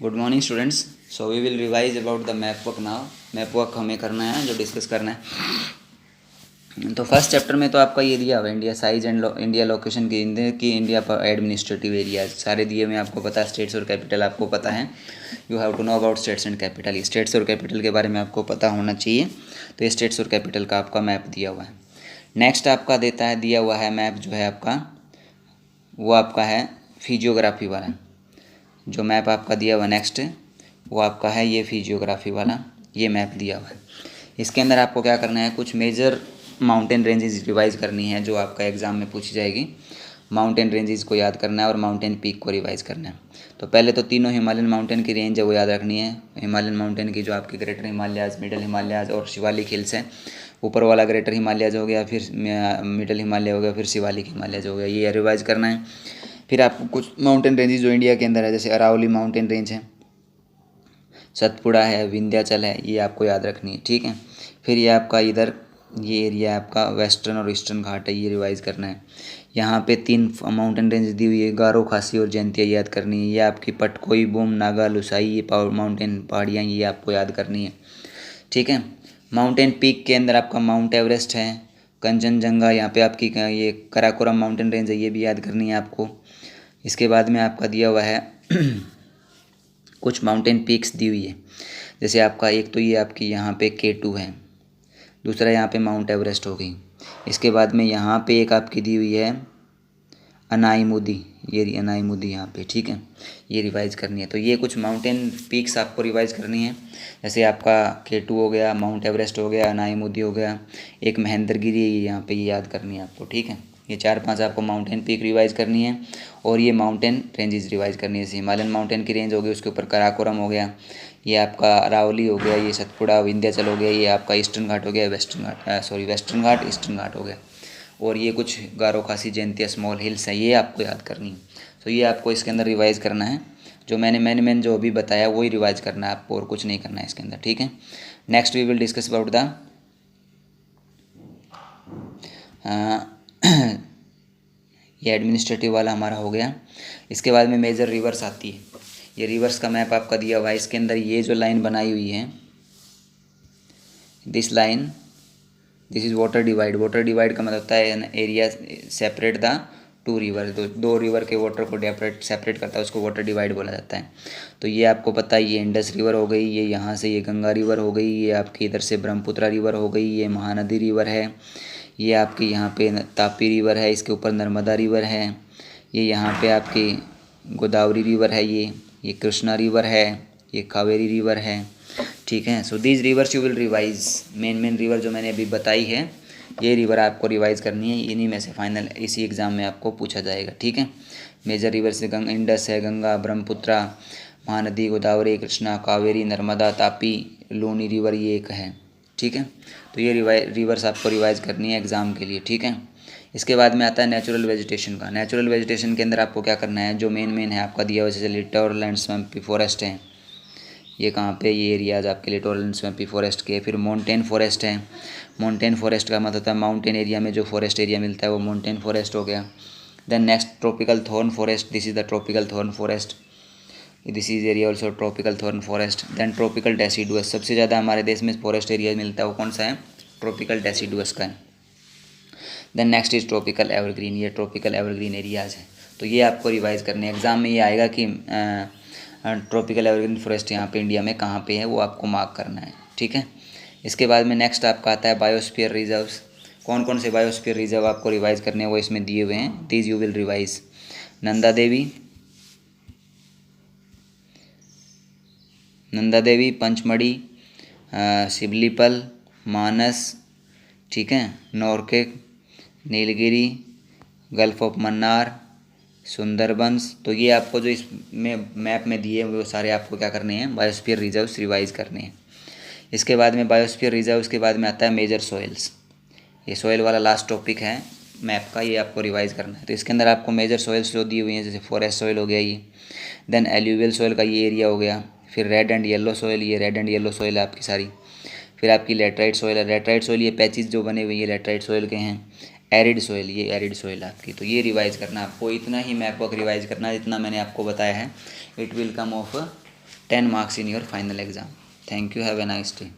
Good morning students. So we will revise about the map work now. Map work हमें करना है, जो discuss करना है। तो फर्स्ट चैप्टर में तो आपका ये दिया हुआ है India size and India location की इंडिया एडमिनिस्ट्रेटिव एरियाज सारे दिए हुए आपको पता है। स्टेट्स और कैपिटल आपको पता है। You have to know about states and capital. States और कैपिटल के बारे में आपको पता होना चाहिए। तो ये स्टेट्स और कैपिटल का आपका मैप दिया हुआ है। नेक्स्ट आपका दिया हुआ है मैप जो है आपका, वो आपका है फिजियोग्राफी वाला। जो मैप आपका दिया हुआ नेक्स्ट वो आपका है ये फिजियोग्राफी वाला, ये मैप दिया हुआ है। इसके अंदर आपको क्या करना है, कुछ मेजर माउंटेन रेंजेस रिवाइज करनी है जो आपका एग्ज़ाम में पूछी जाएगी। माउंटेन रेंजेस को याद करना है और माउंटेन पीक को रिवाइज करना है। तो पहले तो तीनों हिमालयन माउंटेन की रेंज है वो याद रखनी है। हिमालयन माउंटेन की जो आपकी ग्रेटर हिमालयाज, मिडल हिमालयाज और शिवालिक हिल्स है। ऊपर वाला ग्रेटर हिमालयाज हो गया, फिर मिडल हिमालय हो गया, फिर शिवालिक हिमालयाज हो गया, ये रिवाइज करना है। फिर आपको कुछ माउंटेन रेंजेस जो इंडिया के अंदर है, जैसे अरावली माउंटेन रेंज है, सतपुड़ा है, विंध्याचल है, ये आपको याद रखनी है, ठीक है। फिर ये आपका इधर ये एरिया आपका वेस्टर्न और ईस्टर्न घाट है, ये रिवाइज करना है। यहाँ पे 3 माउंटेन रेंज दी हुई है, गारो, खासी और जयंतिया याद करनी है। ये आपकी पटकोई, बूम, नागा, लुसाई, ये माउंटेन पहाड़ियाँ, ये आपको याद करनी है, ठीक है। माउंटेन पीक के अंदर आपका माउंट एवरेस्ट है, कंचनजंगा, यहाँ पे आपकी ये कराकोरम माउंटेन रेंज है, ये भी याद करनी है आपको। इसके बाद में आपका दिया हुआ है कुछ माउंटेन पीक्स दी हुई है, जैसे आपका एक तो ये आपकी यहाँ पे K2 है, दूसरा यहाँ पे माउंट एवरेस्ट हो गई। इसके बाद में यहाँ पे एक आपकी दी हुई है अनाईमुदी, ये अनाईमुदी यहाँ पे, ठीक है, ये रिवाइज करनी है। तो ये कुछ माउंटेन पीक्स आपको रिवाइज करनी है, जैसे आपका K2 हो गया, माउंट एवरेस्ट हो गया, अनाईमुदी हो गया, एक महेंद्रगिरी है ये यहाँ पे, ये याद करनी है आपको, ठीक है। ये 4-5 आपको माउंटेन पीक रिवाइज करनी है और ये माउंटेन रेंजेस रिवाइज करनी है। जैसे हिमालयन माउंटेन की रेंज हो गई, उसके ऊपर कराकोरम हो गया, ये आपका अरावली हो गया, ये सतपुड़ा, विंध्याचल हो गया, ये आपका ईस्टर्न घाट हो गया, वेस्टर्न घाट ईस्टर्न घाट हो गया, और ये कुछ गारो, खासी, जयंतिया स्मॉल हिल्स है, ये आपको याद करनी है। तो ये आपको इसके अंदर रिवाइज करना है। जो मैंने मैन जो अभी बताया वही रिवाइज करना है आपको, और कुछ नहीं करना है इसके अंदर, ठीक है। Next we will discuss about the ये एडमिनिस्ट्रेटिव वाला हमारा हो गया। इसके बाद में मेजर रिवर्स आती है। ये रिवर्स का मैप आपका दिया हुआ है। इसके अंदर ये जो लाइन बनाई हुई है, this line, this is water divide. Water divide का मतलब होता है एरिया सेपरेट द 2 रिवर, दो रिवर के वाटर को सेपरेट करता है, उसको वाटर डिवाइड बोला जाता है। तो ये आपको पता है, ये इंडस रिवर हो गई, ये यहाँ से ये गंगा रिवर हो गई, ये आपकी इधर से ब्रह्मपुत्रा रिवर हो गई, ये महानदी रिवर है, ये आपकी यहाँ पे तापी रिवर है, इसके ऊपर नर्मदा रिवर है, ये यहाँ पे आपकी गोदावरी रिवर है, ये कृष्णा रिवर है, ये कावेरी रिवर है, ठीक है। So these rivers you will revise. Main river जो मैंने अभी बताई है, ये रिवर आपको रिवाइज करनी है। इन्हीं में से फाइनल इसी एग्ज़ाम में आपको पूछा जाएगा, ठीक है। मेजर रिवर से इंडस है, गंगा, ब्रह्मपुत्रा, महानदी, गोदावरी, कृष्णा, कावेरी, नर्मदा, तापी, लूनी रिवर, ये एक है, ठीक है। तो ये रिवर्स आपको रिवाइज करनी है एग्ज़ाम के लिए, ठीक है। इसके बाद में आता है नेचुरल वेजिटेशन का। नेचुरल वेजिटेशन के अंदर आपको क्या करना है, जो मेन है आपका दिया हुआ, जैसे लिटोरल एंड स्वैम्पी फॉरेस्ट है, ये कहाँ पे, ये एरियाज आपके लिटोरल एंड स्वैम्पी फॉरेस्ट के। फिर माउंटेन फॉरेस्ट है। माउंटेन फॉरेस्ट का मतलब होता है माउंटेन एरिया में जो फॉरेस्ट एरिया मिलता है वो माउंटेन फॉरेस्ट हो गया। Then next tropical thorn forest, this is the tropical thorn forest, this is area also tropical thorn forest. Then tropical deciduous, सबसे ज़्यादा हमारे देश में फॉरेस्ट एरिया मिलता है वो कौन सा है, ट्रॉपिकल डेसिडुअस का है। Then next is tropical evergreen, ये ट्रॉपिकल एवरग्रीन एरियाज है। तो ये आपको रिवाइज करने एग्जाम में ये आएगा कि ट्रॉपिकल एवरग्रीन फॉरेस्ट यहाँ पे इंडिया में कहाँ पे है, वो आपको मार्क करना है, ठीक है। इसके बाद में नेक्स्ट आपका आता है बायोस्फीयर रिजर्व्स। कौन कौन से बायोस्फीयर रिजर्व आपको रिवाइज करने हैं वो इसमें दिए हुए हैं, these you will revise. Nanda Devi, Pachmarhi, Similipal, Manas, ठीक है, नौरके, नीलगिरी, गल्फ ऑफ मन्नार, सुंदरबंस। तो ये आपको जो इस में मैप में दिए वो सारे आपको क्या करने हैं, बायोस्फीयर रिजर्व्स रिवाइज करने हैं। इसके बाद में बायोस्फीयर रिजर्व्स के बाद में आता है मेजर सॉइल्स। ये सॉइल वाला लास्ट टॉपिक है मैप का, ये आपको रिवाइज करना है। तो इसके अंदर आपको मेजर सॉइल्स जो दी हुई हैं, जैसे फॉरेस्ट सॉइल हो गया ये, देन एल्यूवियल सॉइल का ये एरिया हो गया, फिर रेड एंड येलो सॉइल, ये रेड एंड येलो सॉइल है आपकी सारी, फिर आपकी लेटराइट सॉइल है। लेटराइट सॉइल ये पैचेस जो बने हुए ये लेटराइट सॉइल के हैं। एरिड सॉइल, ये एरिड सॉइल आपकी। तो ये रिवाइज करना आपको, इतना ही मैप वर्क रिवाइज करना जितना मैंने आपको बताया है। It will come of 10 marks in your final exam. Thank you. Have a nice day.